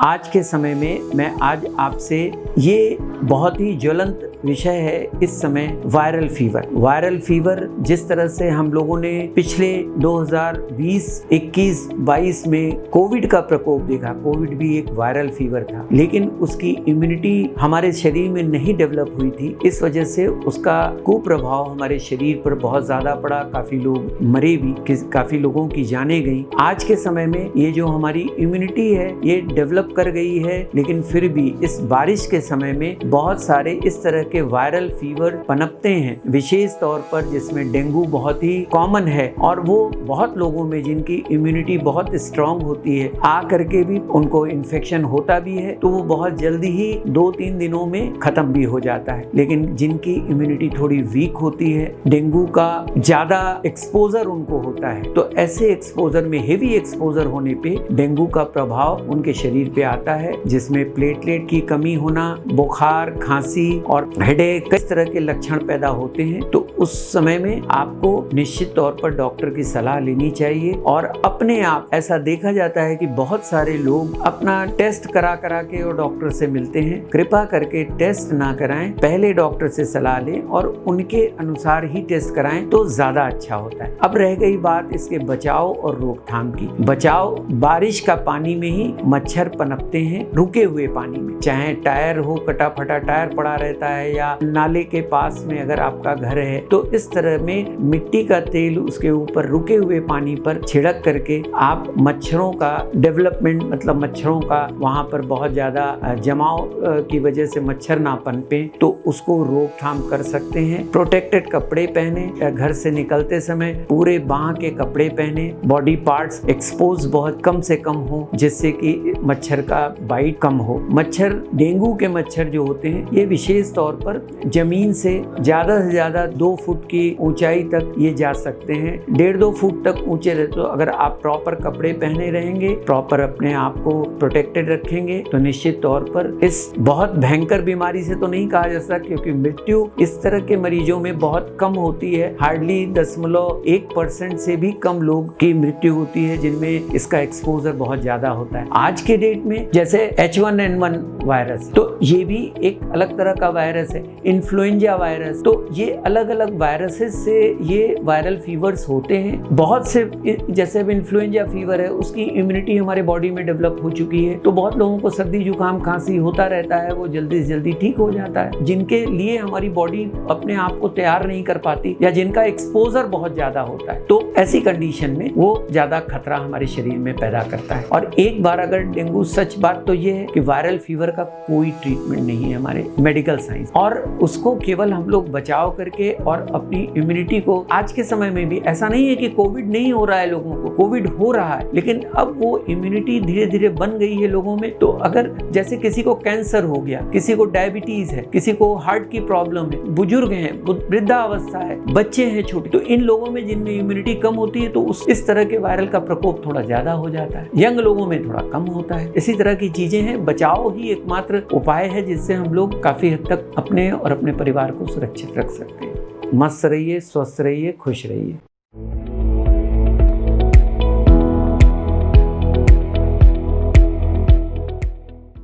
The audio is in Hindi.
आज के समय में मैं आज आपसे ये बहुत ही ज्वलंत विषय है इस समय वायरल फीवर। वायरल फीवर जिस तरह से हम लोगों ने पिछले 2020, 21, 22 में कोविड का प्रकोप देखा। कोविड भी एक वायरल फीवर था, लेकिन उसकी इम्यूनिटी हमारे शरीर में नहीं डेवलप हुई थी। इस वजह से उसका कुप्रभाव हमारे शरीर पर बहुत ज्यादा पड़ा। काफी लोग मरे भी, काफी लोगों की जानें गई। आज के समय में ये जो हमारी इम्यूनिटी है ये डेवलप कर गई है, लेकिन फिर भी इस बारिश के समय में बहुत सारे इस तरह के वायरल फीवर पनपते हैं, विशेष तौर पर जिसमें डेंगू बहुत ही कॉमन है और वो बहुत लोगों में जिनकी इम्यूनिटी बहुत स्ट्रांग होती है आ करके भी उनको इन्फेक्शन होता भी है, तो वो बहुत जल्दी ही 2-3 दिनों में खत्म भी हो जाता है। लेकिन जिनकी इम्यूनिटी थोड़ी वीक होती है, डेंगू का ज्यादा एक्सपोजर उनको होता है, तो ऐसे एक्सपोजर में, हेवी एक्सपोजर होने पे डेंगू का प्रभाव उनके शरीर पे आता है, जिसमें प्लेटलेट की कमी होना, बुखार, खांसी और हेडेक, कई तरह के लक्षण पैदा होते हैं। तो उस समय में आपको निश्चित तौर पर डॉक्टर की सलाह लेनी चाहिए। और अपने आप ऐसा देखा जाता है कि बहुत सारे लोग अपना टेस्ट करा के और डॉक्टर से मिलते हैं। कृपा करके टेस्ट ना कराएं, पहले डॉक्टर से सलाह लें और उनके अनुसार ही टेस्ट कराएं तो ज्यादा अच्छा होता है। अब रह गई बात इसके बचाव और रोकथाम की। बचाव, बारिश का पानी में ही मच्छर पनपते हैं, रुके हुए पानी में, चाहे टायर हो, कटा फटा टायर पड़ा रहता है या नाले के पास में अगर आपका घर है, तो इस तरह में मिट्टी का तेल उसके ऊपर रुके हुए पानी पर छिड़क करके आप मच्छरों का डेवलपमेंट, मतलब मच्छरों का वहां पर बहुत ज्यादा जमाव की वजह से मच्छर ना पनपे, तो उसको रोकथाम कर सकते हैं। प्रोटेक्टेड कपड़े पहने, घर से निकलते समय पूरे बांह के कपड़े पहने, बॉडी पार्ट्स एक्सपोज बहुत कम से कम हो, जिससे कि मच्छर का बाइट कम हो। मच्छर, डेंगू के मच्छर जो होते हैं ये विशेष तौर पर जमीन से ज्यादा 2 फुट की ऊंचाई तक ये जा सकते हैं। 1.5-2 फुट तक ऊंचे रहते, तो अगर आप प्रॉपर कपड़े पहने रहेंगे, प्रॉपर अपने आप को प्रोटेक्टेड रखेंगे, तो निश्चित तौर पर इस बहुत भयंकर बीमारी से तो नहीं कहा जा सकता, क्योंकि मृत्यु इस तरह के मरीजों में बहुत कम होती है। हार्डली 0.1% से भी कम लोग की मृत्यु होती है जिनमें इसका एक्सपोजर बहुत ज्यादा होता है। आज के डेट में जैसे H1N1 वायरस, तो ये भी एक अलग तरह का वायरस है। इन्फ्लुएंजा वायरस, तो ये अलग अलग वायरसेस से ये वायरल फीवर्स होते हैं। बहुत से, जैसे अब इन्फ्लुएंजा फीवर है, उसकी इम्यूनिटी हमारे बॉडी में डेवलप हो चुकी है, तो बहुत लोगों को सर्दी जुकाम खांसी होता रहता है, वो जल्दी से जल्दी ठीक हो जाता है। जिनके लिए हमारी बॉडी अपने आप को तैयार नहीं कर पाती या जिनका एक्सपोजर बहुत ज्यादा होता है, तो ऐसी कंडीशन में वो ज्यादा खतरा हमारे शरीर में पैदा करता है। और एक बार अगर डेंगू, सच बात तो ये है कि वायरल फीवर का कोई ट्रीटमेंट नहीं है हमारे मेडिकल साइंस, और उसको केवल हम लोग बचाव करके और अपनी इम्यूनिटी को, आज के समय में भी ऐसा नहीं है कि कोविड नहीं हो रहा है, लोगों को कोविड हो रहा है, लेकिन अब वो इम्यूनिटी धीरे धीरे बन गई है लोगों में। तो अगर जैसे किसी को कैंसर हो गया, किसी को डायबिटीज है, किसी को हार्ट की प्रॉब्लम है, बुजुर्ग हैं, वृद्धावस्था है, बच्चे हैं छोटे, तो इन लोगों में जिनमें इम्यूनिटी कम होती है तो इस तरह के वायरल का प्रकोप थोड़ा ज्यादा हो जाता है। यंग लोगों में थोड़ा कम होता है। इसी तरह की चीजें हैं। बचाव ही एकमात्र उपाय है जिससे हम लोग काफी हद तक अपने और अपने परिवार को सुरक्षित रख सकते हैं। मस्त रहिए, स्वस्थ रहिए, खुश रहिए।